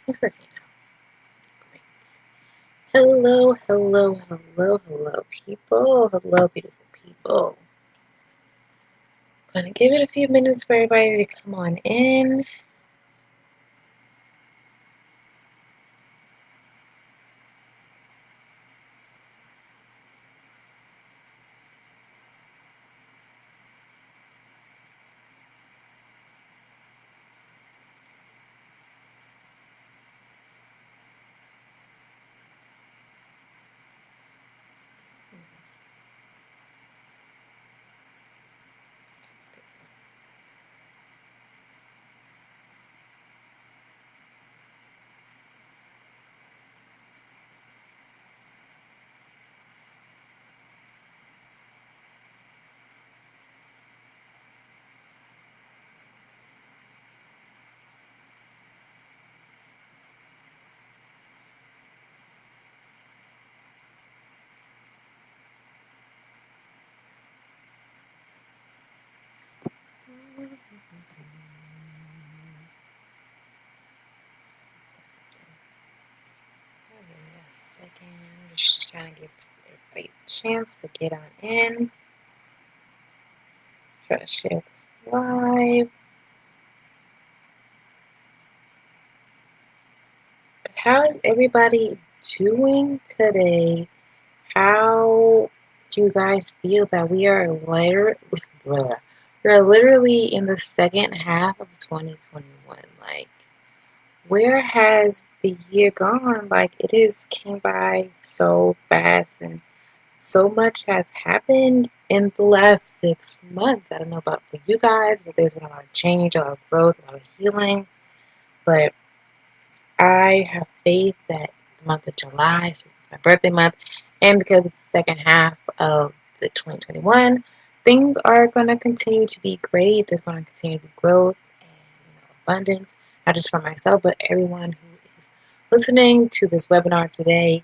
It's working now. Great. Hello, hello, hello, hello, people. Hello, beautiful people. Gonna give it a few minutes for everybody to come on in. Second, just trying to give everybody a chance to get on in. Try to share this live. But how is everybody doing today? How do you guys feel that we are we're literally in the second half of 2021? Like, where has the year gone? Like, it is came by so fast, and so much has happened in the last 6 months. I don't know about for you guys, but there's been a lot of change, a lot of growth, a lot of healing. But I have faith that the month of July, since it's my birthday month, and because it's the second half of the 2021, things are going to continue to be great. There's going to continue to be growth and abundance, not just for myself, but everyone who is listening to this webinar today,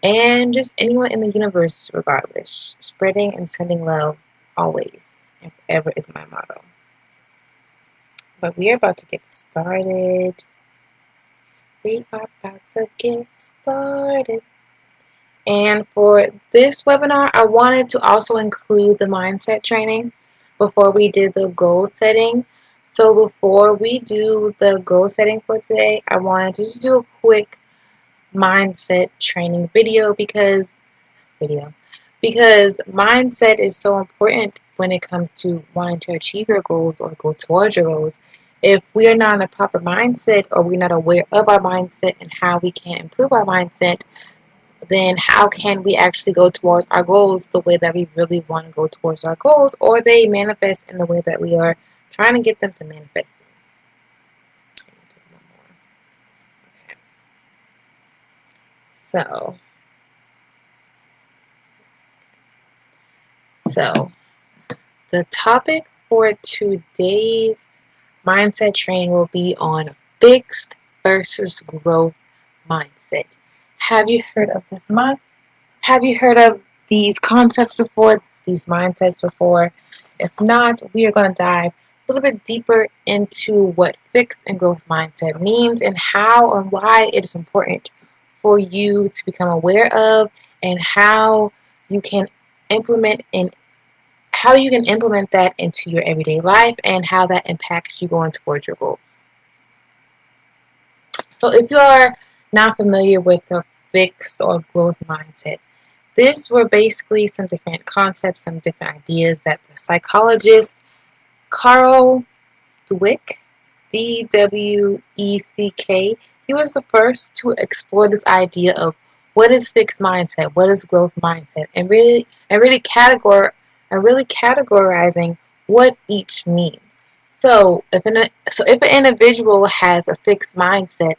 and just anyone in the universe, regardless. Spreading and sending love always and forever is my motto. But we are about to get started. We are about to get started. And for this webinar, I wanted to also include the mindset training before we did the goal setting. So before we do the goal setting for today, I wanted to just do a quick mindset training because mindset is so important when it comes to wanting to achieve your goals or go towards your goals. If we are not in a proper mindset or we're not aware of our mindset and how we can improve our mindset, then how can we actually go towards our goals the way that we really want to go towards our goals, or they manifest in the way that we are trying to get them to manifest? So, so the topic for today's mindset training will be on fixed versus growth mindset. Have you heard of this month? Have you heard of these concepts before, these mindsets before? If not, we are going to dive a little bit deeper into what fixed and growth mindset means and how and why it is important for you to become aware of, and how you can implement in how you can implement that into your everyday life and how that impacts you going towards your goals. So if you are not familiar with the fixed or growth mindset, these were basically some different concepts, some different ideas that the psychologist Carl Dweck, Dweck, he was the first to explore this idea of what is fixed mindset, what is growth mindset, and really categorizing what each means. So if an individual has a fixed mindset,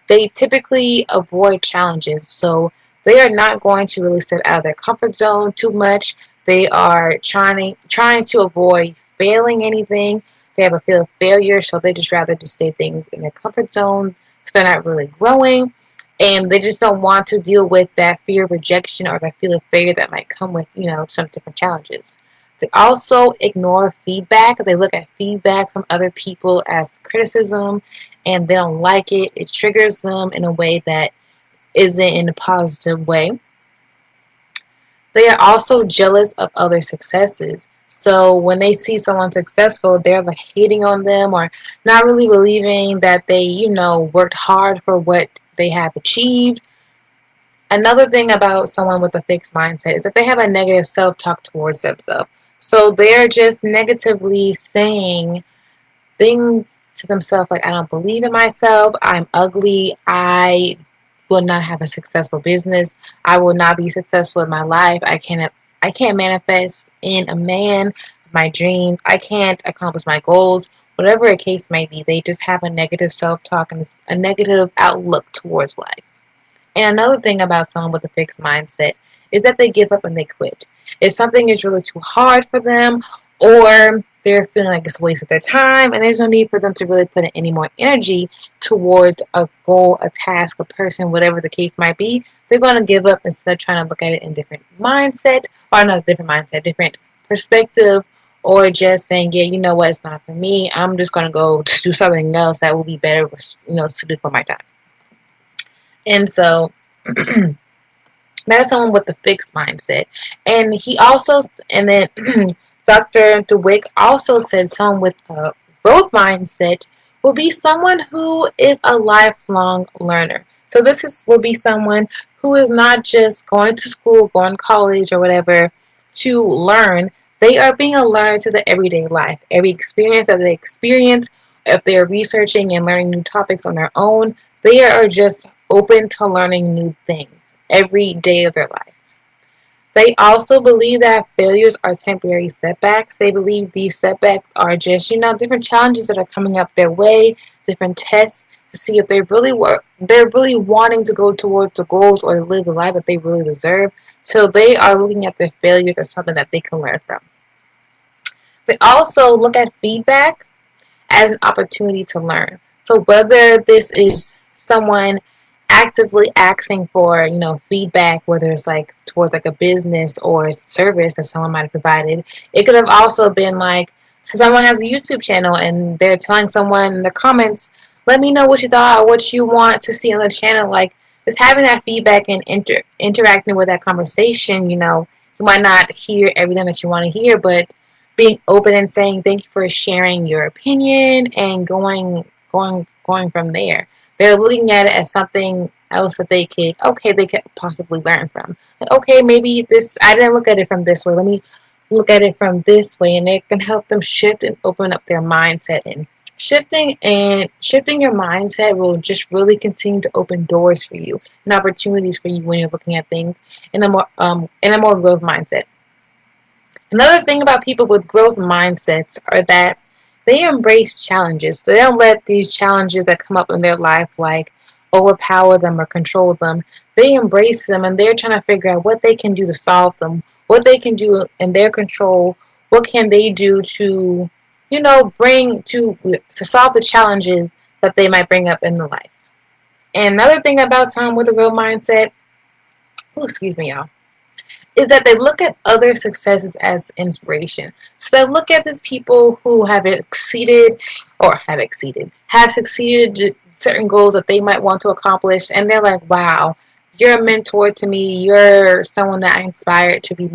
they typically avoid challenges. So they are not going to really step out of their comfort zone too much. They are trying to avoid failing anything. They have a fear of failure, so they just rather just stay things in their comfort zone. So they're not really growing, and they just don't want to deal with that fear of rejection or that fear of failure that might come with some different challenges. They also ignore feedback. They look at feedback from other people as criticism and they don't like it. It triggers them in a way that isn't in a positive way. They are also jealous of other successes. So when they see someone successful, they're like hating on them or not really believing that they, worked hard for what they have achieved. Another thing about someone with a fixed mindset is that they have a negative self-talk towards themselves. So they're just negatively saying things to themselves like, I don't believe in myself, I'm ugly, I will not have a successful business, I will not be successful in my life, I can't manifest in a man my dreams, I can't accomplish my goals. Whatever a case may be, they just have a negative self-talk and a negative outlook towards life. And another thing about someone with a fixed mindset is that they give up and they quit. If something is really too hard for them, or they're feeling like it's a waste of their time, and there's no need for them to really put in any more energy towards a goal, a task, a person, whatever the case might be, they're going to give up instead of trying to look at it in different mindset, or not different mindset, different perspective, or just saying, yeah, you know what, it's not for me. I'm just going to go do something else that will be better, suited for my time. And so that's someone with a fixed mindset. And he also, and then Dr. DeWick also said someone with a growth mindset will be someone who is a lifelong learner. So will be someone who is not just going to school, going to college or whatever to learn. They are being a learner to the everyday life. Every experience that they experience, if they're researching and learning new topics on their own, they are just open to learning new things every day of their life. They also believe that failures are temporary setbacks. They believe these setbacks are just, different challenges that are coming up their way, different tests to see if they're really wanting to go towards the goals or live the life that they really deserve. So they are looking at their failures as something that they can learn from. They also look at feedback as an opportunity to learn. So whether this is someone actively asking for, feedback, whether it's like towards like a business or service that someone might have provided, it could have also been like, so someone has a YouTube channel and they're telling someone in the comments, let me know what you thought or what you want to see on the channel. Like just having that feedback and interacting with that conversation, you might not hear everything that you want to hear, but being open and saying thank you for sharing your opinion and going from there. They're looking at it as something else that they could possibly learn from. Like, okay, maybe this I didn't look at it from this way. Let me look at it from this way, and it can help them shift and open up their mindset. And shifting your mindset will just really continue to open doors for you and opportunities for you when you're looking at things in a more growth mindset. Another thing about people with growth mindsets are that they embrace challenges. So they don't let these challenges that come up in their life like overpower them or control them. They embrace them and they're trying to figure out what they can do to solve them, what they can do in their control, what can they do to, bring to solve the challenges that they might bring up in their life. And another thing about someone with a growth mindset, excuse me, y'all, is that they look at other successes as inspiration. So they look at these people who have succeeded certain goals that they might want to accomplish, and they're like, wow, you're a mentor to me. You're someone that I inspired to be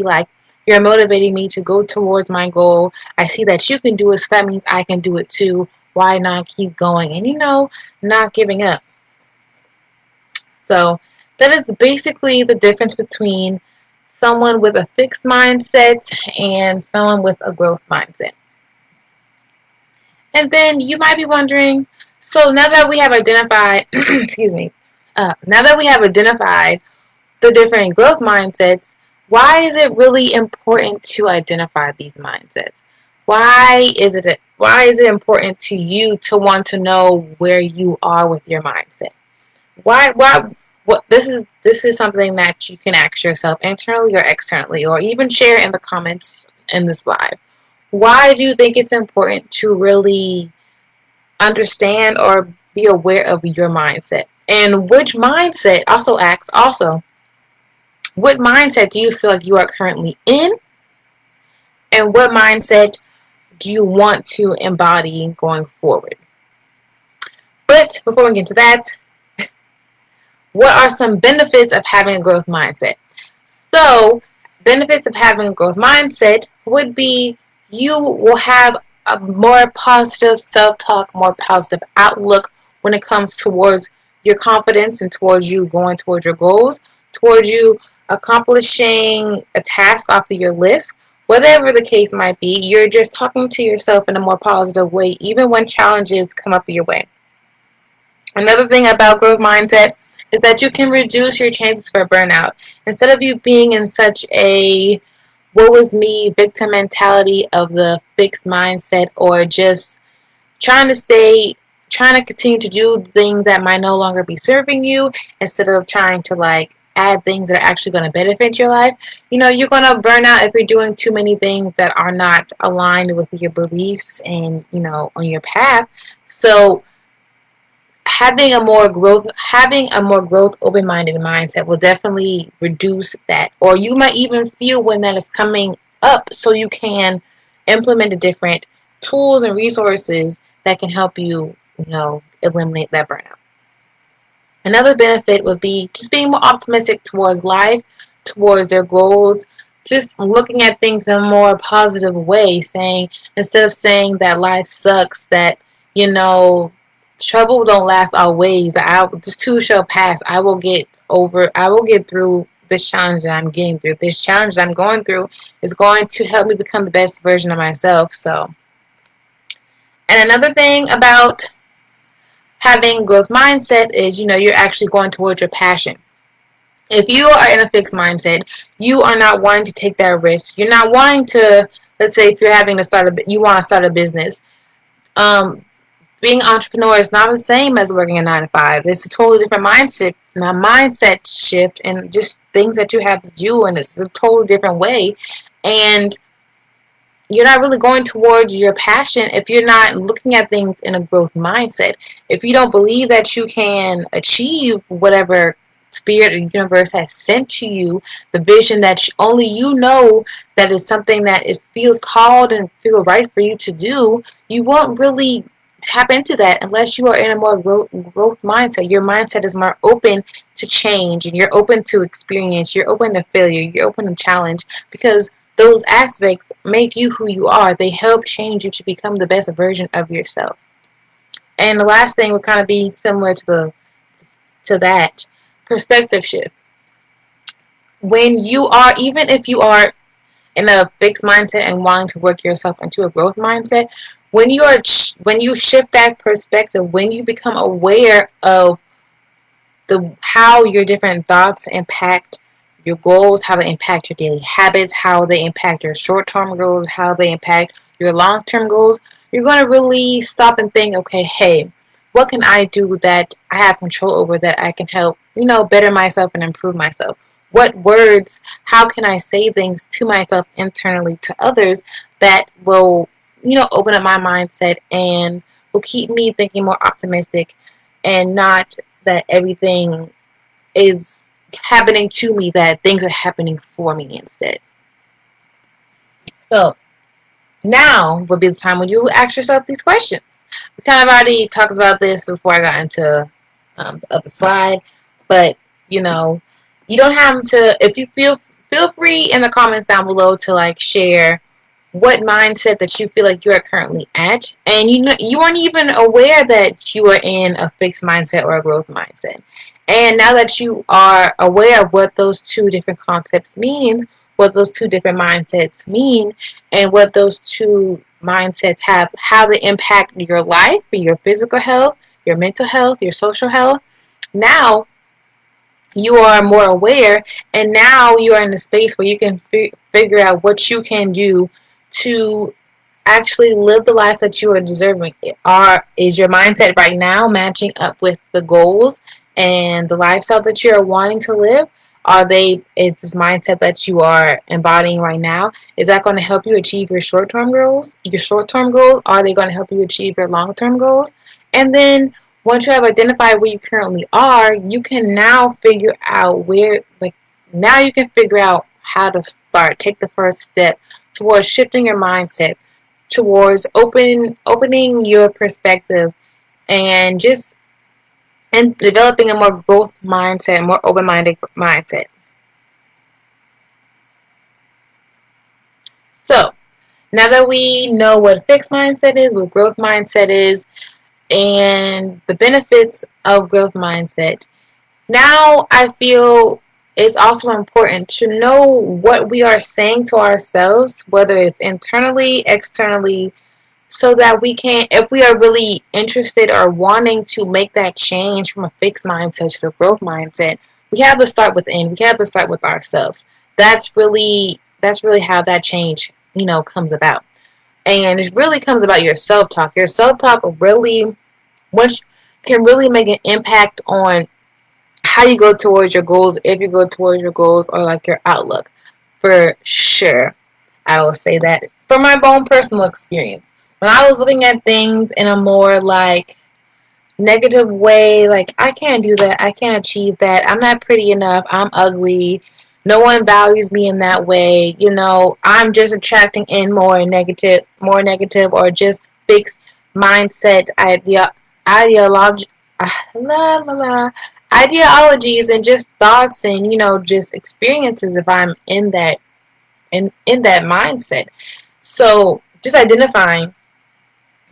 like. You're motivating me to go towards my goal. I see that you can do it, so that means I can do it too. Why not keep going? And not giving up. So that is basically the difference between someone with a fixed mindset and someone with a growth mindset. And then you might be wondering, so now that we have identified, excuse me, now that we have identified the different growth mindsets, why is it really important to identify these mindsets? Why is it important to you to want to know where you are with your mindset? Why what this is something that you can ask yourself internally or externally or even share in the comments in this live. Why do you think it's important to really understand or be aware of your mindset? And which mindset also what mindset do you feel like you are currently in? and what mindset do you want to embody going forward. But before we get into that, what are some benefits of having a growth mindset? So, benefits of having a growth mindset would be you will have a more positive self talk, more positive outlook when it comes towards your confidence and towards you going towards your goals, towards you accomplishing a task off of your list. Whatever the case might be, you're just talking to yourself in a more positive way, even when challenges come up your way. Another thing about growth mindset is that you can reduce your chances for burnout. Instead of you being in such a woe is me victim mentality of the fixed mindset, or just trying to trying to continue to do things that might no longer be serving you, instead of trying to add things that are actually going to benefit your life. You're going to burn out if you're doing too many things that are not aligned with your beliefs and, on your path. So having a more growth open-minded mindset will definitely reduce that, or you might even feel when that is coming up, so you can implement the different tools and resources that can help you, eliminate that burnout. Another benefit would be just being more optimistic towards life, towards their goals, just looking at things in a more positive way, saying, instead of saying that life sucks, that, trouble don't last always, this too shall pass. I will get through this challenge that I'm getting through. This challenge that I'm going through is going to help me become the best version of myself. So, and another thing about having growth mindset is, you're actually going towards your passion. If you are in a fixed mindset, you are not wanting to take that risk. You're not wanting to, let's say if you're having to you want to start a business. Being an entrepreneur is not the same as working a 9 to 5. It's a totally different mindset shift, and just things that you have to do, and it's a totally different way. And you're not really going towards your passion if you're not looking at things in a growth mindset. If you don't believe that you can achieve whatever spirit or universe has sent to you, the vision that only you know that is something that it feels called and feel right for you to do, you won't really tap into that unless you are in a more growth mindset. Your mindset is more open to change, and you're open to experience, you're open to failure, you're open to challenge, because those aspects make you who you are. They help change you to become the best version of yourself. And the last thing would kind of be similar to that perspective shift. When you are, even if you are in a fixed mindset and wanting to work yourself into a growth mindset, when you shift that perspective, when you become aware of how your different thoughts impact your goals, how they impact your daily habits, how they impact your short-term goals, how they impact your long-term goals, you're going to really stop and think, okay, hey, what can I do that I have control over, that I can help, better myself and improve myself? What words, how can I say things to myself internally, to others, that will, open up my mindset and will keep me thinking more optimistic, and not that everything is happening to me, that things are happening for me instead. So now would be the time when you ask yourself these questions. We kind of already talked about this before I got into the other slide, but you don't have to. If you feel free in the comments down below to share what mindset that you feel like you are currently at, and you aren't even aware that you are in a fixed mindset or a growth mindset. And now that you are aware of what those two different concepts mean, what those two different mindsets mean, and what those two mindsets have, how they impact your life, your physical health, your mental health, your social health, now you are more aware, and now you are in a space where you can figure out what you can do to actually live the life that you are deserving. Is your mindset right now matching up with the goals and the lifestyle that you're wanting to live? Is this mindset that you are embodying right now, is that going to help you achieve your short-term goals? Are they going to help you achieve your long-term goals? And then once you have identified where you currently are, you can now figure out now you can figure out how to take the first step towards shifting your mindset, towards opening your perspective, and just and developing a more growth mindset, more open-minded mindset. So now that we know what fixed mindset is, what growth mindset is, and the benefits of growth mindset, now I feel it's also important to know what we are saying to ourselves, whether it's internally, externally, so that we can, if we are really interested or wanting to make that change from a fixed mindset to a growth mindset, we have to start within. We have to start with ourselves. That's really how that change, comes about. And it really comes about your self talk. Your self talk really, which can really make an impact on how you go towards your goals, if you go towards your goals, or like your outlook. For sure, I will say that from my own personal experience. When I was looking at things in a more like negative way, like I can't do that, I can't achieve that, I'm not pretty enough, I'm ugly, no one values me in that way, I'm just attracting in more negative or just fixed mindset ideology la, la, la, ideologies and just thoughts and just experiences if I'm in that mindset. So just identifying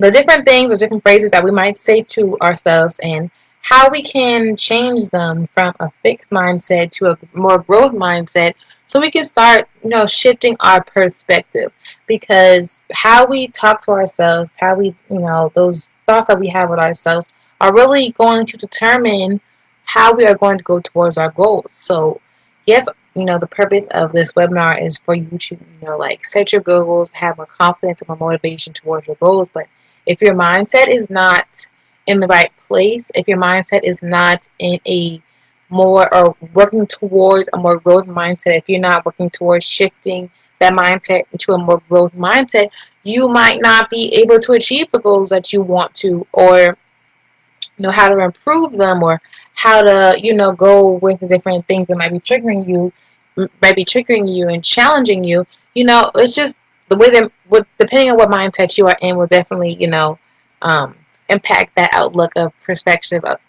the different things or different phrases that we might say to ourselves and how we can change them from a fixed mindset to a more growth mindset so we can start shifting our perspective, because how we talk to ourselves, how we those thoughts that we have with ourselves are really going to determine how we are going to go towards our goals. So yes, the purpose of this webinar is for you to like set your goals, have a confidence and a motivation towards your goals. But if your mindset is not in the right place, if your mindset is not in a more or working towards a more growth mindset, if you're not working towards shifting that mindset into a more growth mindset, you might not be able to achieve the goals that you want to, or how to improve them, or how to go with the different things that might be triggering you and challenging you. It's just the way that, depending on what mindset you are in, will definitely um, impact that outlook of perspective of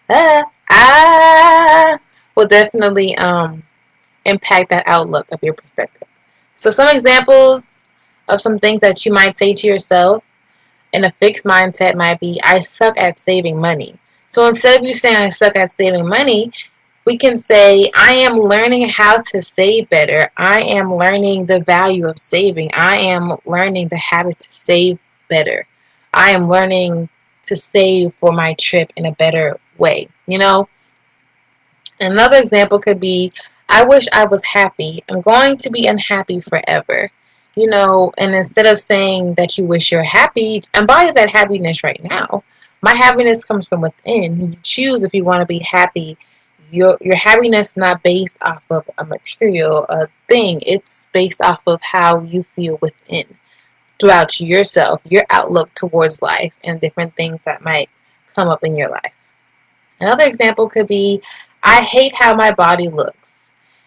uh, ah will definitely impact that outlook of your perspective. So some examples of some things that you might say to yourself in a fixed mindset might be, I suck at saving money. So instead of you saying I suck at saving money, we can say, I am learning how to save better. I am learning the value of saving. I am learning the habit to save better. I am learning to save for my trip in a better way. Another example could be, I wish I was happy. I'm going to be unhappy forever. And instead of saying that you wish you're happy, embody that happiness right now. My happiness comes from within. You choose if you want to be happy. Your happiness is not based off of a material thing. It's based off of how you feel within throughout yourself, your outlook towards life, and different things that might come up in your life. Another example could be, I hate how my body looks.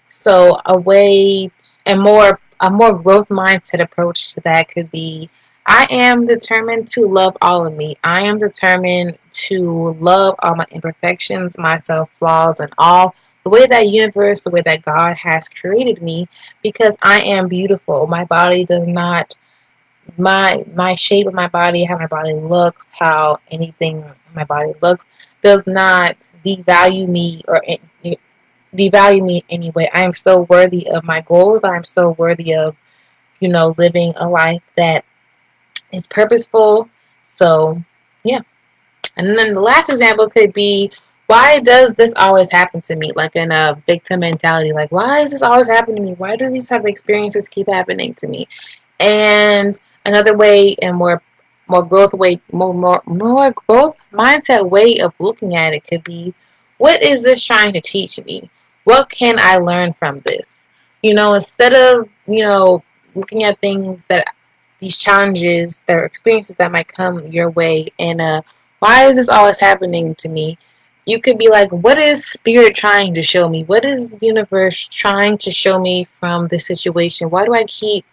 So a more growth mindset approach to that could be, I am determined to love all of me. I am determined to love all my imperfections, my self flaws, and all the way that universe, the way that God has created me, because I am beautiful. My body does not my shape of my body, how my body looks, how anything my body looks, does not devalue me or devalue me in any way. I am so worthy of my goals. I am so worthy of living a life that is purposeful. So yeah. And then the last example could be, why does this always happen to me? Like in a victim mentality, like, why is this always happening to me? Why do these type of experiences keep happening to me? And another way, and more growth way, more growth mindset way of looking at it could be, what is this trying to teach me? What can I learn from this? Instead of looking at things that these challenges, their experiences that might come your way, and why is this always happening to me? You could be like, what is spirit trying to show me? What is the universe trying to show me from this situation? Why do I keep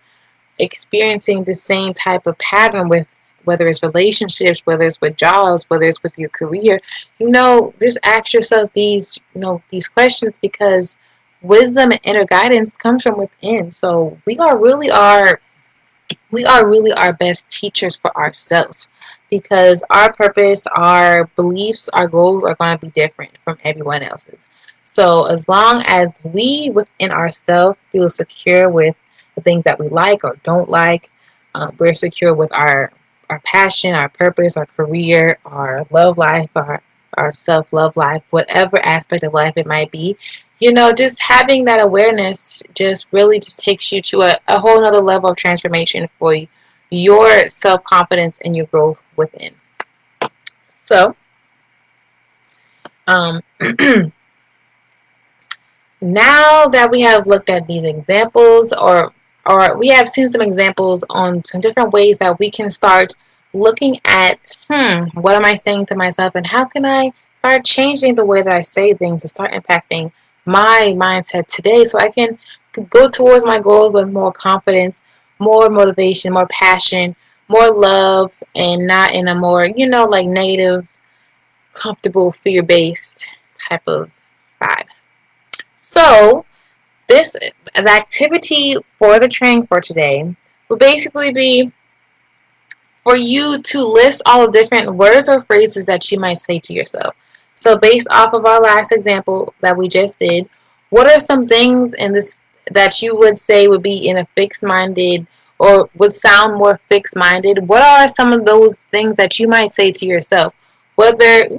experiencing the same type of pattern with whether it's relationships, whether it's with jobs, whether it's with your career, just ask yourself these questions, because wisdom and inner guidance comes from within. So we are really our best teachers for ourselves, because our purpose, our beliefs, our goals are going to be different from everyone else's. So as long as we within ourselves feel secure with the things that we like or don't like, we're secure with our passion, our purpose, our career, our love life, our self love life, whatever aspect of life it might be, just having that awareness just really just takes you to a whole nother level of transformation for your self confidence and your growth within. So, um, now that we have looked at these examples, or we have seen some examples on some different ways that we can start looking at, what am I saying to myself, and how can I start changing the way that I say things to start impacting my mindset today, so I can go towards my goals with more confidence, more motivation, more passion, more love, and not in a more, like negative, comfortable, fear-based type of vibe. So, the activity for the training for today will basically be for you to list all the different words or phrases that you might say to yourself. So, based off of our last example that we just did, what are some things in this that you would say would be in a fixed minded, or would sound more fixed minded? What are some of those things that you might say to yourself? Whether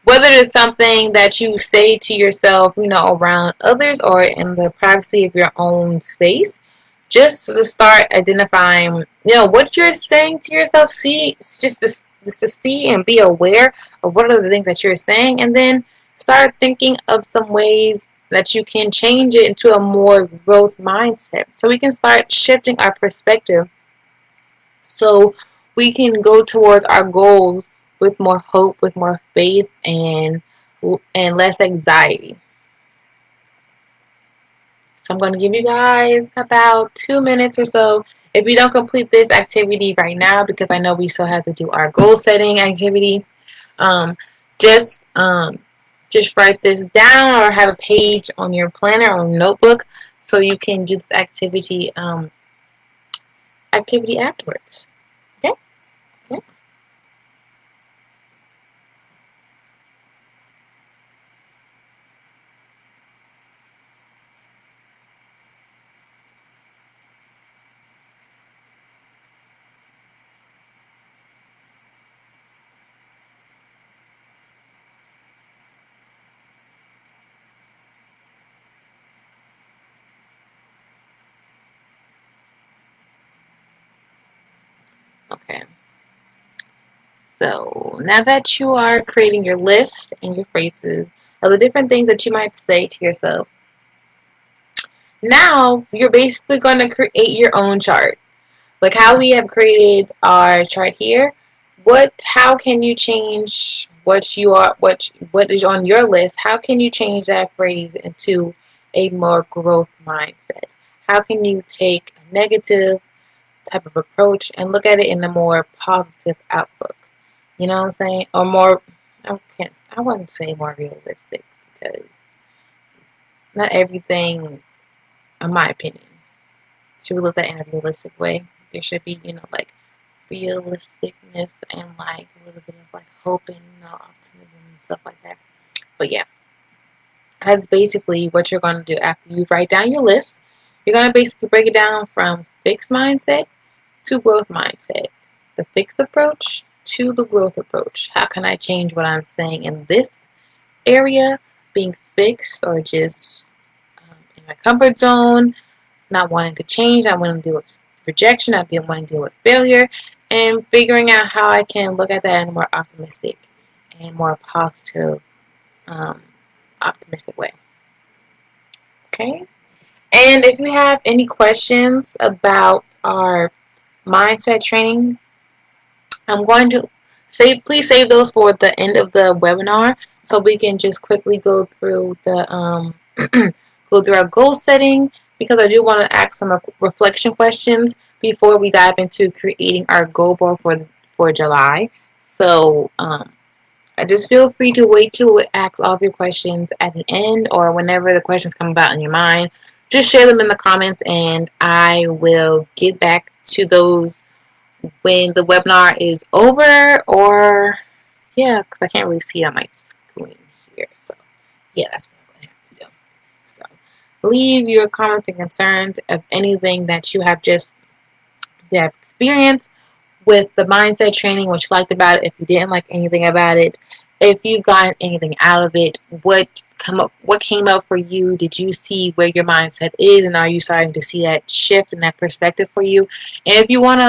whether it's something that you say to yourself, around others or in the privacy of your own space, just to start identifying, what you're saying to yourself. See, just to see and be aware of what are the things that you're saying, and then start thinking of some ways that you can change it into a more growth mindset. So we can start shifting our perspective, so we can go towards our goals with more hope, with more faith, and less anxiety. So I'm going to give you guys about 2 minutes or so. If you don't complete this activity right now, because I know we still have to do our goal setting activity, um, just just write this down or have a page on your planner or notebook, so you can do this activity afterwards. Okay. Yeah. Okay. So now that you are creating your list and your phrases of the different things that you might say to yourself, now you're basically going to create your own chart. Like how we have created our chart here. How can you change what is on your list? How can you change that phrase into a more growth mindset? How can you take a negative type of approach and look at it in a more positive outlook? You know what I'm saying? Or more, I wouldn't say more realistic, because not everything, in my opinion, should be looked at in a realistic way. There should be, like realisticness and like a little bit of like hope and optimism and stuff like that. But yeah, that's basically what you're going to do after you write down your list. You're going to basically break it down from fixed mindset to growth mindset. The fixed approach to the growth approach. How can I change what I'm saying in this area, being fixed or just in my comfort zone, not wanting to change, not wanting to deal with rejection, not wanting to deal with failure, and figuring out how I can look at that in a more optimistic and more positive, um, optimistic way. Okay? And if you have any questions about our mindset training, I'm going to please save those for the end of the webinar, so we can just quickly go through the go through our goal setting, because I do want to ask some reflection questions before we dive into creating our goal board for July. So I just feel free to wait to ask all of your questions at the end or whenever the questions come about in your mind. Just share them in the comments, and I will get back to those when the webinar is over, or yeah, because I can't really see it on my screen here. So yeah, that's what I'm going to have to do. So leave your comments and concerns of anything that you have just experienced with the mindset training, what you liked about it, if you didn't like anything about it, if you got anything out of it, what came up for you, did you see where your mindset is, and are you starting to see that shift and that perspective for you? And if you want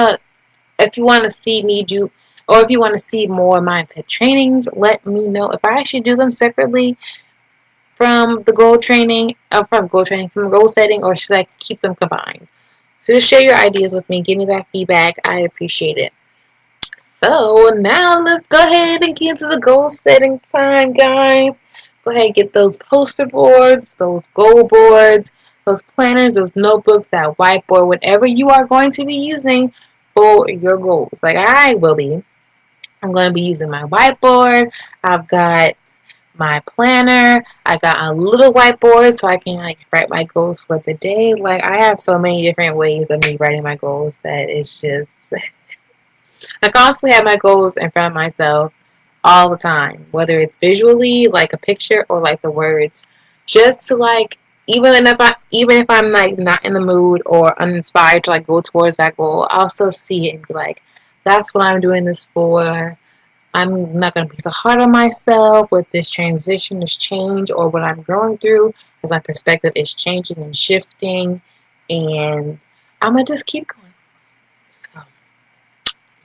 to see me do, or if you want to see more mindset trainings, let me know if I should do them separately from the from goal setting, or should I keep them combined? So just share your ideas with me, give me that feedback. I appreciate it. So now let's go ahead and get into the goal setting time, guys. Go ahead and get those poster boards, those goal boards, those planners, those notebooks, that whiteboard, whatever you are going to be using for your goals. Like I will be. I'm going to be using my whiteboard. I've got my planner. I got a little whiteboard so I can write my goals for the day. Like I have so many different ways of me writing my goals that it's just I constantly have my goals in front of myself all the time, whether it's visually, like a picture, or like the words, just to even if I'm like not in the mood or uninspired to like go towards that goal, I'll still see it and be like, that's what I'm doing this for. I'm not going to be so hard on myself with this transition, this change, or what I'm going through, as my perspective is changing and shifting, and I'm going to just keep going. So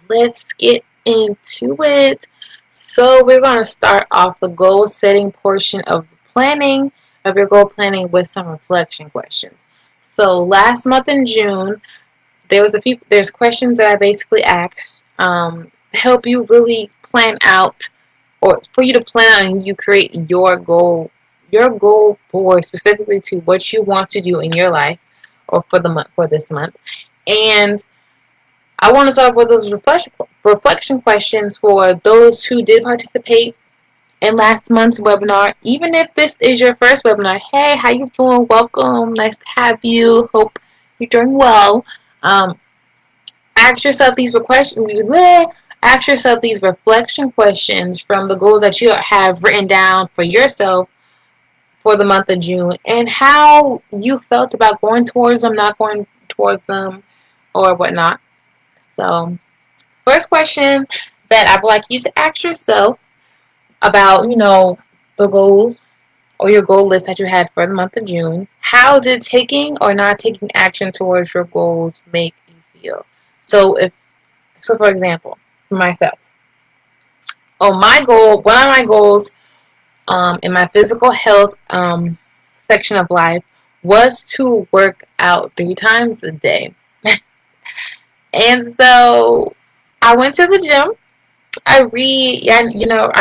let's get into it. So we're going to start off the goal setting portion of planning, of your goal planning, with some reflection questions. So last month in June, there's questions that I basically asked to help you really plan out, or for you to plan out and you create your goal board specifically to what you want to do in your life or for this month. And I want to start with those reflection questions for those who did participate in last month's webinar. Even if this is your first webinar, hey, how you doing? Welcome. Nice to have you. Hope you're doing well. Um, ask yourself these Ask yourself these reflection questions from the goals that you have written down for yourself for the month of June, and how you felt about going towards them, not going towards them, or whatnot. So first question that I would like you to ask yourself about, the goals or your goal list that you had for the month of June. How did taking or not taking action towards your goals make you feel? So for example, for myself, one of my goals in my physical health section of life was to work out 3 times a day. And so I went to the gym. I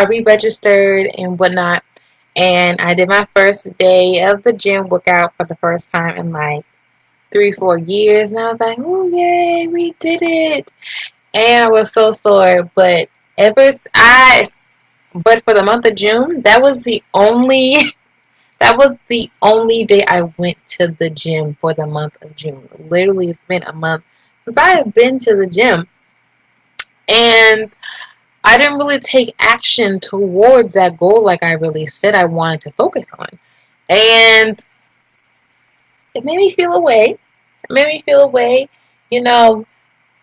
re-registered and whatnot, and I did my first day of the gym workout for the first time in like 3-4 years, and I was like, "Oh yay, we did it!" And I was so sore, but ever I, but for the month of June, that was the only day I went to the gym for the month of June. Literally, it's been a month since I have been to the gym, and I didn't really take action towards that goal like I really said I wanted to focus on. And it made me feel away. It made me feel away. You know,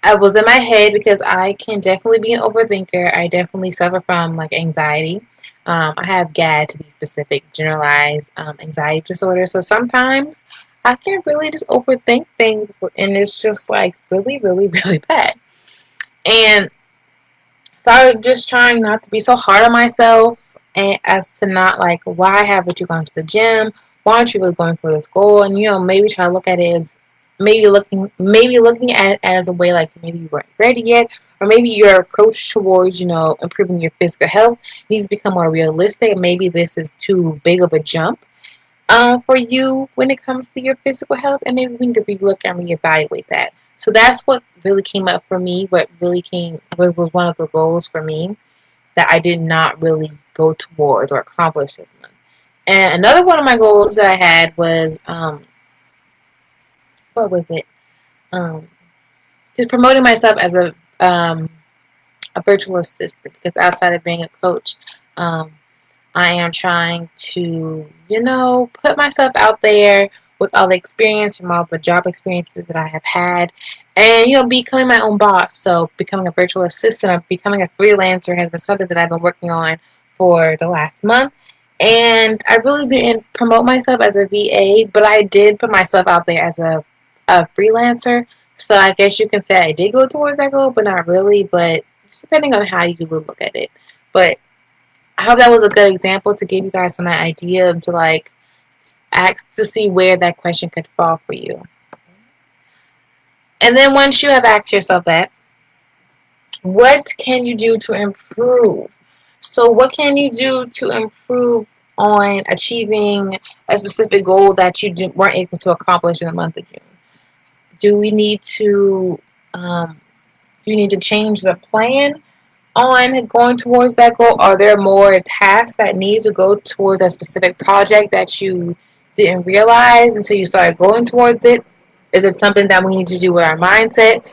I was in my head because I can definitely be an overthinker. I definitely suffer from like anxiety. I have GAD, to be specific, generalized anxiety disorder. So sometimes I can really just overthink things, and it's just like really, really, really bad. And so I was just trying not to be so hard on myself, and as to not like, why haven't you gone to the gym? Why aren't you really going for this goal? And maybe try to look at it as maybe looking at it as a way like maybe you weren't ready yet, or maybe your approach towards improving your physical health needs to become more realistic. Maybe this is too big of a jump. for you when it comes to your physical health, and maybe we need to relook and reevaluate that. So that's what really came up for me. What really was one of the goals for me that I did not really go towards or accomplish this month. And another one of my goals that I had was what was it? Um, just promoting myself as a virtual assistant, because outside of being a coach, um, I am trying to, put myself out there with all the experience from all the job experiences that I have had, and becoming my own boss. So becoming a virtual assistant or becoming a freelancer has been something that I've been working on for the last month. And I really didn't promote myself as a VA, but I did put myself out there as a freelancer. So I guess you can say I did go towards that goal, but not really. But just depending on how you would look at it. But I hope that was a good example to give you guys some idea to like ask to see where that question could fall for you. And then once you have asked yourself that, what can you do to improve? So what can you do to improve on achieving a specific goal that you weren't able to accomplish in the month of June? Do we need to um, do you need to change the plan on going towards that goal? Are there more tasks that need to go towards a specific project that you didn't realize until you started going towards it? Is it something that we need to do with our mindset?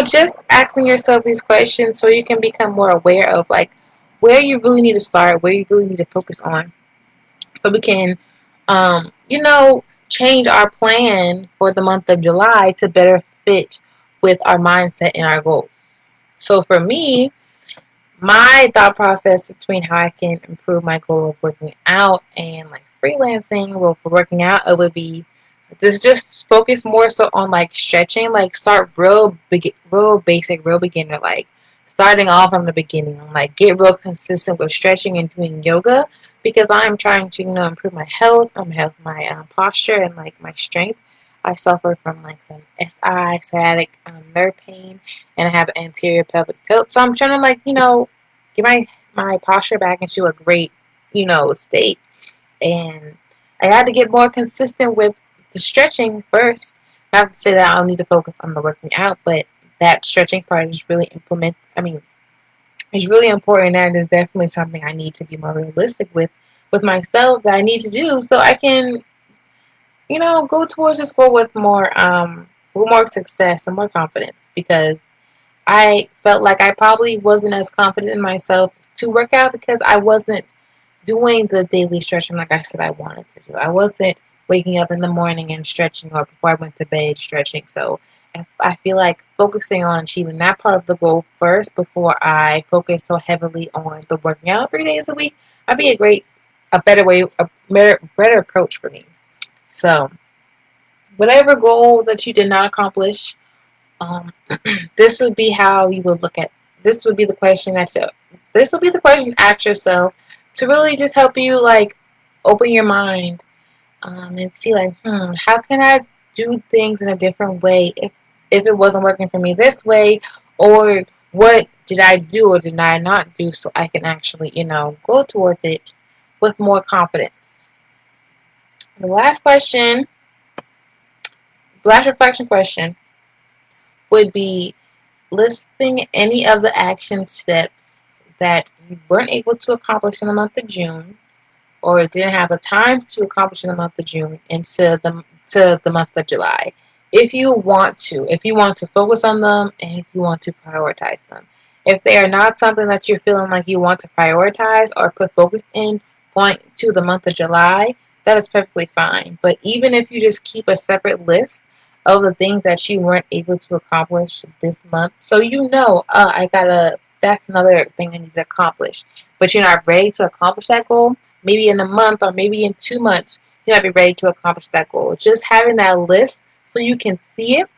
Just asking yourself these questions so you can become more aware of like where you really need to start, where you really need to focus on, so we can, change our plan for the month of July to better fit with our mindset and our goals. So for me, my thought process between how I can improve my goal of working out and like freelancing, well, for working out, it would be this just focus more so on like stretching, like start real basic, real beginner, like starting off from the beginning, like get real consistent with stretching and doing yoga, because I'm trying to improve my health, my posture, and like my strength. I suffer from like some SI, sciatic nerve pain, and I have anterior pelvic tilt. So I'm trying to like get my posture back into a great state, and I had to get more consistent with the stretching first. Not to say that I don't need to focus on the working out, but that stretching part is really it's really important, and is definitely something I need to be more realistic with myself that I need to do so I can go towards this goal with more success and more confidence, because I felt like I probably wasn't as confident in myself to work out because I wasn't doing the daily stretching like I said I wanted to do. I wasn't waking up in the morning and stretching, or before I went to bed stretching. So I feel like focusing on achieving that part of the goal first before I focus so heavily on the working out 3 days a week, I'd be a better way, better approach for me. So whatever goal that you did not accomplish, um, this would be how you would look at. This would be the question this would be the question ask yourself to really just help you like open your mind, and see like, how can I do things in a different way if it wasn't working for me this way, or what did I do or did I not do so I can actually go towards it with more confidence. The last reflection question would be listing any of the action steps that you weren't able to accomplish in the month of June, or didn't have the time to accomplish in the month of June, into the month of July. If you want to focus on them, and if you want to prioritize them. If they are not something that you're feeling like you want to prioritize or put focus in going to the month of July, that is perfectly fine. But even if you just keep a separate list of the things that you weren't able to accomplish this month, so that's another thing I need to accomplish, but you're not ready to accomplish that goal, maybe in a month or maybe in 2 months, you might be ready to accomplish that goal. Just having that list so you can see it,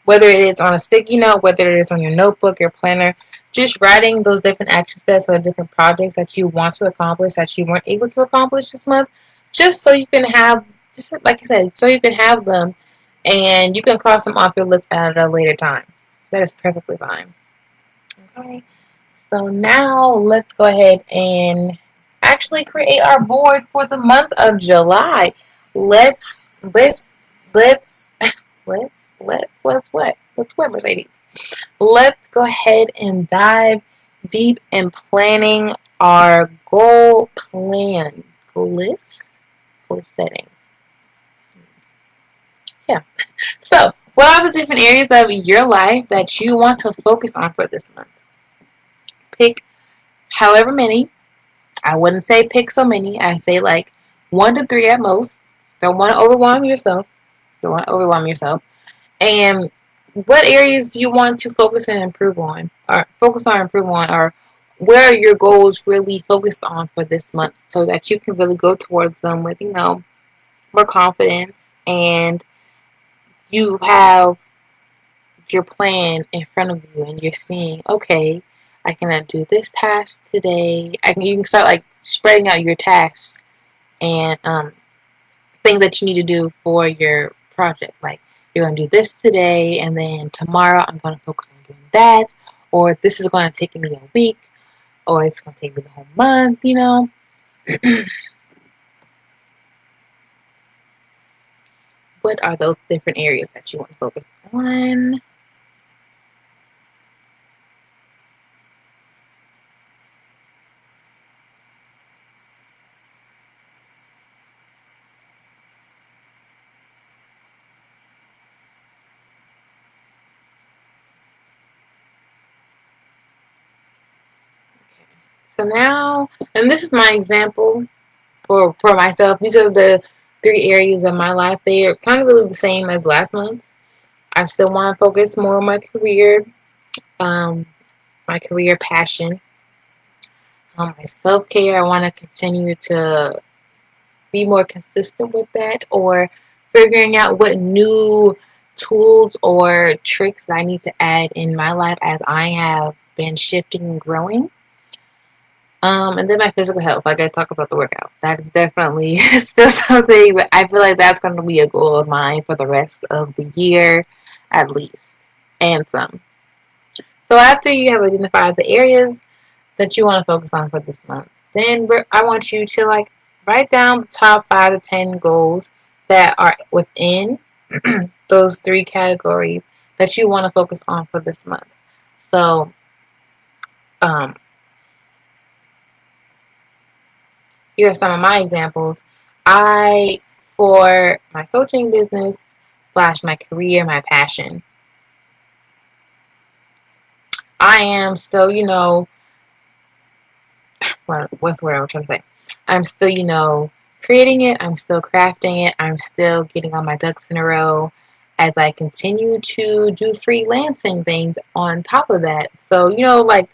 whether it is on a sticky note, whether it is on your notebook, your planner, just writing those different action steps or different projects that you want to accomplish that you weren't able to accomplish this month, just so you can have, just like I said, so you can have them and you can cross them off your list at a later time. That is perfectly fine. Okay. So now let's go ahead and actually create our board for the month of July. Let's let's let's let's let's what, Mercedes? Let's go ahead and dive deep in planning our goal plan. Goal list? Goal setting. Yeah. So, what are the different areas of your life that you want to focus on for this month? Pick however many. I wouldn't say pick so many. I say like 1 to 3 at most. Don't want to overwhelm yourself. Don't want to overwhelm yourself. And what areas do you want to focus and improve on, or focus on, improve on, or where are your goals really focused on for this month, so that you can really go towards them with more confidence, and you have your plan in front of you, and you're seeing, okay, I can do this task today. You can start like spreading out your tasks and things that you need to do for your project. Like, you're going to do this today, and then tomorrow I'm going to focus on doing that, or this is going to take me a week, or it's going to take me the whole month. What are those different areas that you want to focus on? Okay. So now, and this is my example for myself. These are the 3 areas of my life. They are kind of really the same as last month. I still want to focus more on um, my career passion, my self care. I want to continue to be more consistent with that, or figuring out what new tools or tricks that I need to add in my life as I have been shifting and growing. And then my physical health, like I talk about the workout, that is definitely still something that I feel like that's going to be a goal of mine for the rest of the year, at least, and some. So after you have identified the areas that you want to focus on for this month, then I want you to like write down the top 5 to 10 goals that are within those 3 categories that you want to focus on for this month. So, um, here are some of my examples. I, for my coaching business slash my career, my passion, I am still, what's the word I'm trying to say? I'm still, creating it. I'm still crafting it. I'm still getting all my ducks in a row as I continue to do freelancing things on top of that. So, like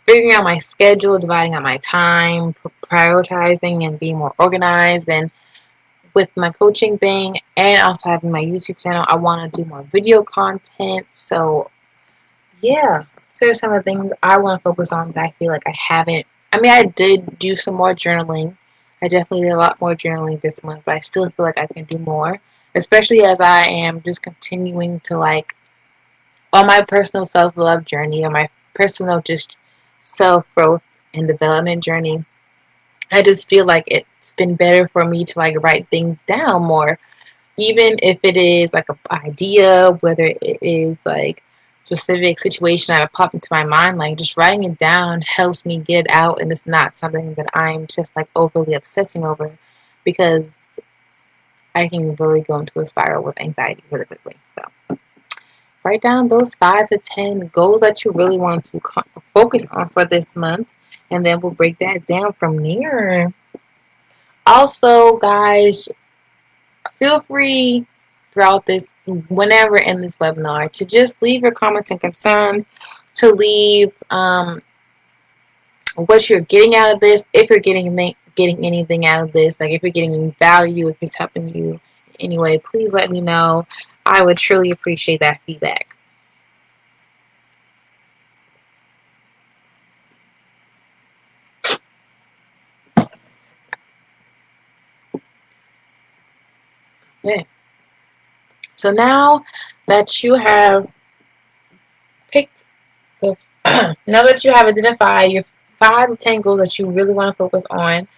figuring out my schedule, dividing out my time, prioritizing, and being more organized. And with my coaching thing, and also having my YouTube channel, I want to do more video content. So, yeah, so some of the things I want to focus on that I feel like I haven't. I mean, I did do some more journaling. I definitely did a lot more journaling this month, but I still feel like I can do more, especially as I am just continuing to like on my personal self love journey, on my personal just self growth and development journey. I just feel like it's been better for me to like write things down more, even if it is like an idea, whether it is like specific situation that pop into my mind, like just writing it down helps me get it out, and it's not something that I'm just like overly obsessing over, because I can really go into a spiral with anxiety really quickly. So write down those 5 to 10 goals that you really want to focus on for this month, and then we'll break that down from there. Also, guys, feel free throughout this, whenever in this webinar, to just leave your comments and concerns, to leave what you're getting out of this, if you're getting anything out of this, like if you're getting any value, if it's helping you anyway, please let me know. I would truly appreciate that feedback. Okay. So now that you have picked the now that you have identified 5 to 10 goals that you really want to focus on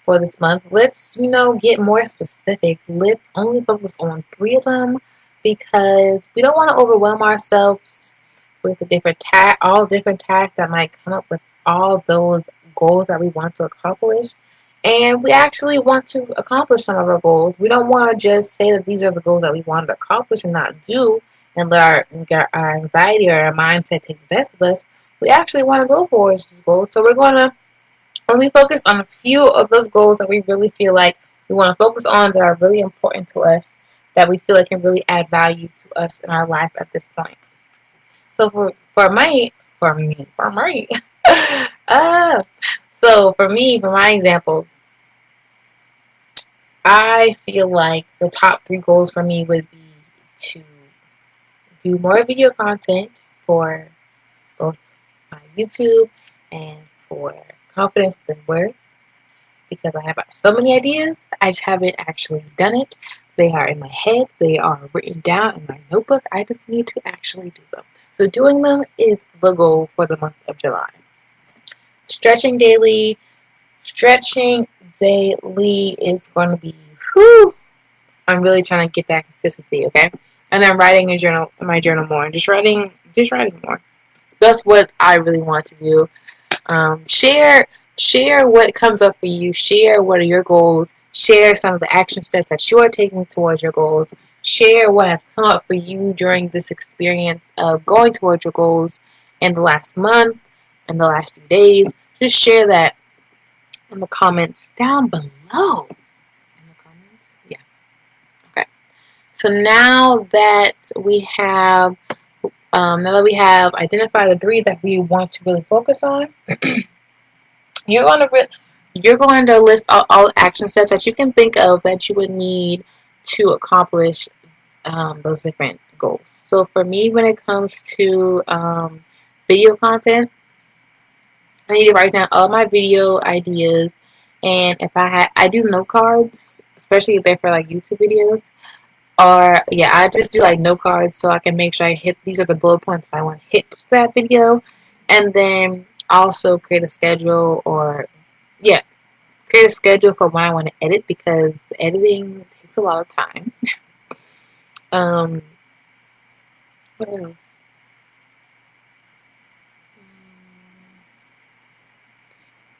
for this month. Let's, get more specific. Let's only focus on 3 of them because we don't want to overwhelm ourselves with the all different tasks that might come up with all those goals that we want to accomplish. And we actually want to accomplish some of our goals. We don't want to just say that these are the goals that we want to accomplish and not do and let our anxiety or our mindset take the best of us. We actually want to go for these goals. So we're going to only focus on a few of those goals that we really feel like we want to focus on that are really important to us, that we feel like can really add value to us in our life at this point. So for me, uh, for my examples, I feel like the top 3 goals for me would be to do more video content for both my YouTube and for Confidence Within Work, because I have so many ideas. I just haven't actually done it. They are in my head. They are written down in my notebook. I just need to actually do them. So doing them is the goal for the month of July. Stretching daily. Stretching daily is going to be, whew, I'm really trying to get that consistency, okay? And then writing my journal more. Just writing more. That's what I really want to do. Share what comes up for you. Share what are your goals. Share some of the action steps that you are taking towards your goals. Share what has come up for you during this experience of going towards your goals in the last month and the last few days. Just share that in the comments down below. In the comments, yeah. Okay. So now that we have identified the 3 that we want to really focus on, You're going to list all action steps that you can think of that you would need to accomplish those different goals. So for me, when it comes to video content, I need to write down all my video ideas, and if I do note cards, especially if they're for like YouTube videos, or yeah, I just do like note cards so I can make sure I hit these are the bullet points I want to hit to that video, and then also create a schedule or yeah, create a schedule for when I want to edit because editing takes a lot of time. Um, what else?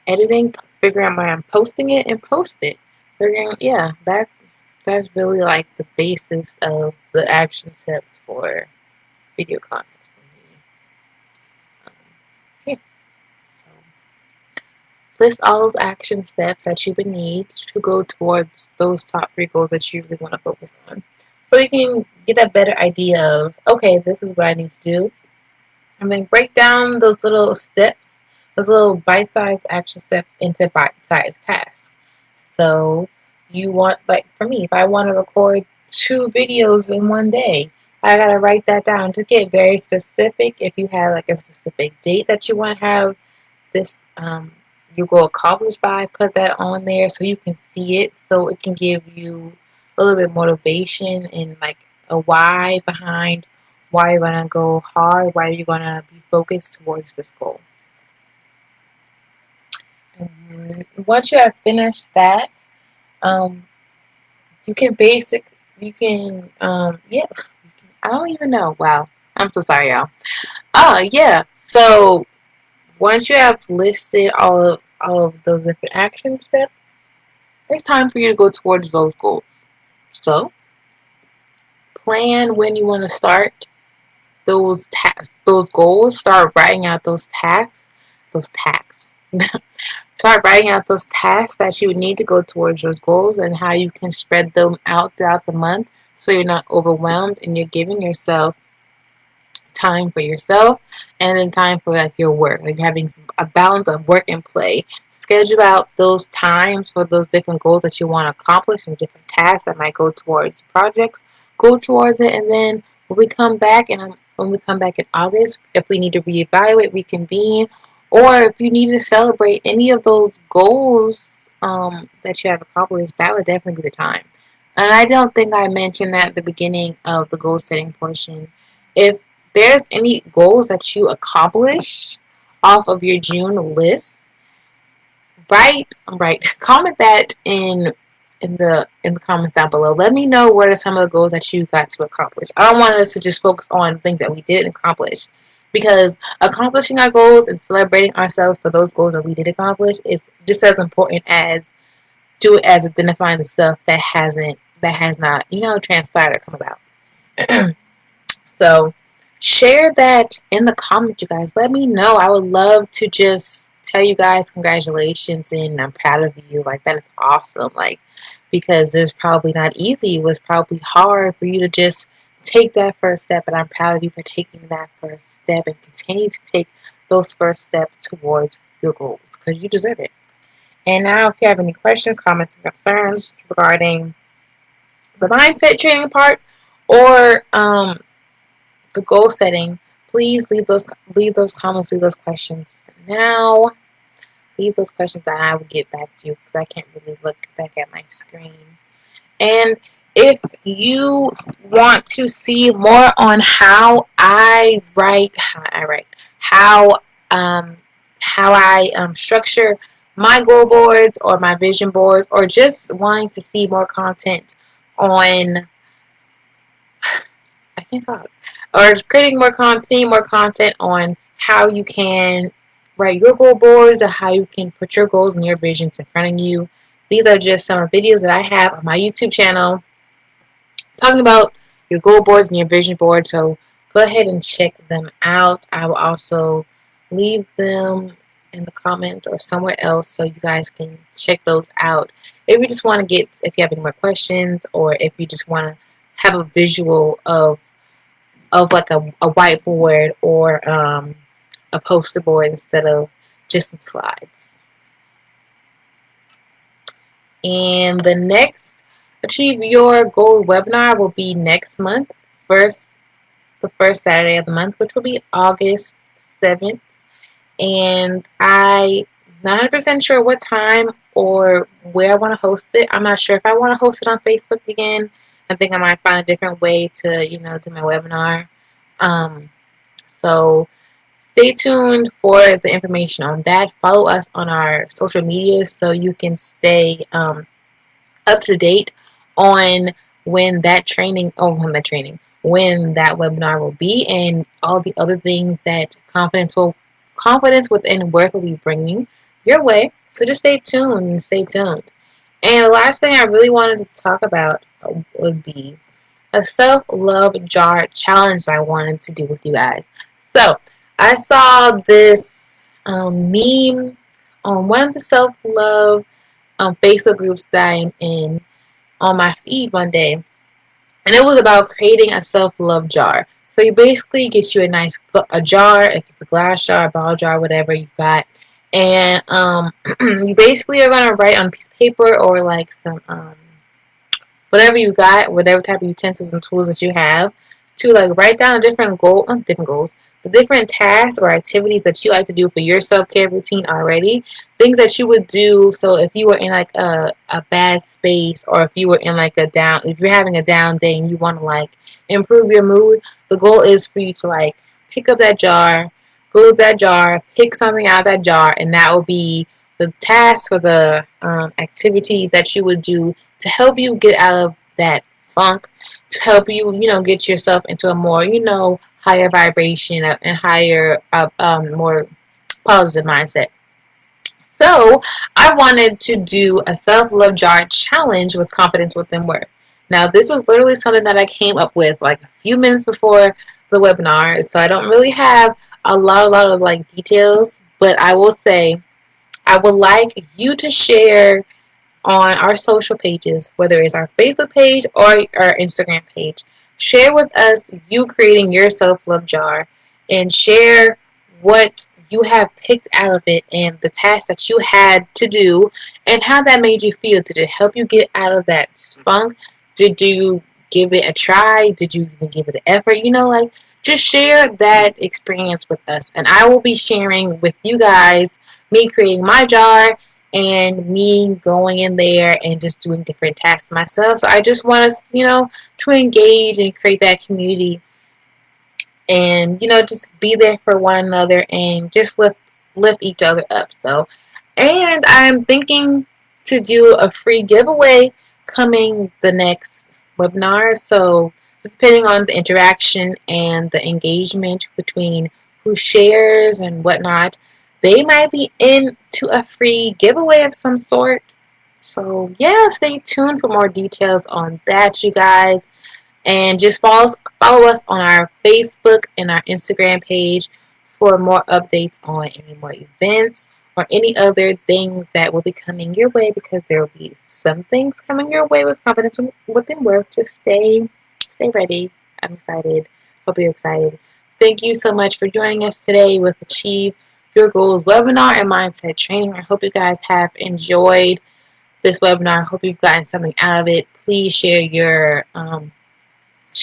Editing, figuring out when I'm posting it and post it. Yeah, that's really like the basis of the action steps for video content for me. Um, yeah, so list all those action steps that you would need to go towards those top 3 goals that you really want to focus on. So you can get a better idea of, okay, this is what I need to do. And then break down those little steps, those little bite-sized action steps into bite-sized tasks. So you want, like for me, if I want to record 2 videos in one day, I gotta write that down to get very specific. If you have like a specific date that you want to have this you go accomplish by, put that on there so you can see it, so it can give you a little bit of motivation and like a why behind why you're gonna go hard, why you're gonna be focused towards this goal. And once you have finished that, um, you can yeah, I don't even know. Wow, I'm so sorry, y'all. Yeah. So once you have listed all of those different action steps, it's time for you to go towards those goals. So, plan when you want to start those tasks, those goals. Start writing out those tasks. Start writing out those tasks that you would need to go towards those goals and how you can spread them out throughout the month so you're not overwhelmed and you're giving yourself time for yourself and then time for like your work, like having a balance of work and play. Schedule out those times for those different goals that you want to accomplish and different tasks that might go towards projects. Go towards it, and then when we come back in August, if we need to reevaluate, reconvene, or if you need to celebrate any of those goals that you have accomplished, that would definitely be the time. And I don't think I mentioned that at the beginning of the goal setting portion. If there's any goals that you accomplish off of your June list, comment that in the comments down below. Let me know what are some of the goals that you got to accomplish. I don't want us to just focus on things that we didn't accomplish, because accomplishing our goals and celebrating ourselves for those goals that we did accomplish is just as important as identifying the stuff that has not transpired or come about. So share that in the comments, you guys. Let me know. I would love to just tell you guys congratulations and I'm proud of you. Like, that is awesome. Like, because it's probably not easy. It was probably hard for you to just take that first step, and I'm proud of you for taking that first step and continue to take those first steps towards your goals, because you deserve it. And now, if you have any questions, comments, and concerns regarding the mindset training part, or the goal setting, please leave those comments, leave those questions now. Leave those questions and I will get back to you, because I can't really look back at my screen. And if you want to see more on how I write, how I structure my goal boards or my vision boards, or just wanting to see more content on, I can't talk, or creating seeing more content on how you can write your goal boards, or how you can put your goals and your visions in front of you. These are just some videos that I have on my YouTube channel talking about your goal boards and your vision board. So go ahead and check them out. I will also leave them in the comments or somewhere else so you guys can check those out. If you have any more questions, or if you just want to have a visual of like a whiteboard, or a poster board instead of just some slides. And the next Achieve Your Goal webinar will be next month, the first Saturday of the month, which will be August 7th. And I'm not 100% sure what time or where I want to host it. I'm not sure if I want to host it on Facebook again. I think I might find a different way to, do my webinar. So stay tuned for the information on that. Follow us on our social media so you can stay up to date on when that webinar will be, and all the other things that Confidence Within Worth will be bringing your way. So just stay tuned. And the last thing I really wanted to talk about would be a self-love jar challenge that I wanted to do with you guys. So I saw this meme on one of the self-love Facebook groups that I'm in on my feed one day, and it was about creating a self-love jar. So you basically get you a jar, if it's a glass jar, a bottle jar, whatever you got, and you basically are gonna write on a piece of paper, or like some whatever you got, whatever type of utensils and tools that you have, to like write down different goals, the different tasks or activities that you like to do for your self-care routine already, things that you would do. So if you were in like a bad space, or if you were in like if you're having a down day and you want to like improve your mood, the goal is for you to like pick up that jar, go to that jar, pick something out of that jar, and that will be the task or the activity that you would do to help you get out of that funk, to help you, get yourself into a more, higher vibration and higher, more positive mindset. So I wanted to do a self-love jar challenge with Confidence Within Worth. Now, this was literally something that I came up with like a few minutes before the webinar, so I don't really have a lot of like details, but I will say I would like you to share on our social pages, whether it's our Facebook page or our Instagram page. Share with us you creating your self-love jar, and share what you have picked out of it and the tasks that you had to do and how that made you feel. Did it help you get out of that spunk? Did you give it a try? Did you even give it an effort? Just share that experience with us. And I will be sharing with you guys me creating my jar and me going in there and just doing different tasks myself. So I just want us, to engage and create that community, and just be there for one another and just lift lift each other up. So, and I'm thinking to do a free giveaway coming the next webinar. So, depending on the interaction and the engagement between who shares and whatnot, they might be into a free giveaway of some sort. So, yeah, stay tuned for more details on that, you guys. And just follow us on our Facebook and our Instagram page for more updates on any more events or any other things that will be coming your way, because there will be some things coming your way with Confidence Within Work. Just stay ready. I'm excited. Hope you're excited. Thank you so much for joining us today with Achieve Your Goals webinar and mindset training. I hope you guys have enjoyed this webinar. I hope you've gotten something out of it. Please share your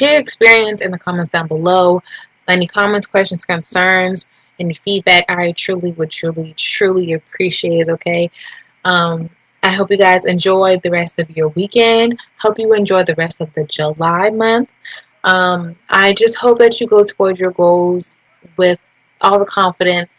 experience in the comments down below. Any comments, questions, concerns, any feedback, I truly appreciate it, okay? Um, I hope you guys enjoy the rest of your weekend. Hope you enjoy the rest of the July month. I just hope that you go towards your goals with all the confidence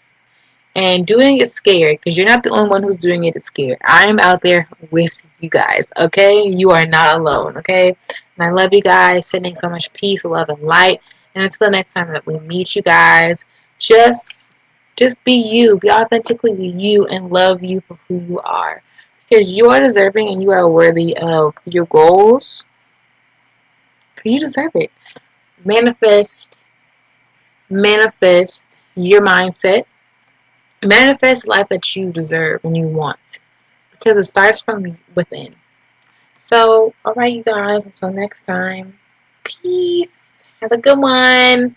and doing it scared, because you're not the only one who's doing it scared. I'm out there with you guys, okay? You are not alone, okay? And I love you guys, sending so much peace, love, and light. And until the next time that we meet you guys, just just be you. Be authentically you and love you for who you are. Because you are deserving and you are worthy of your goals. Because you deserve it. Manifest, manifest your mindset. Manifest life that you deserve and you want, because it starts from within. So, alright, you guys, until next time, peace. Have a good one.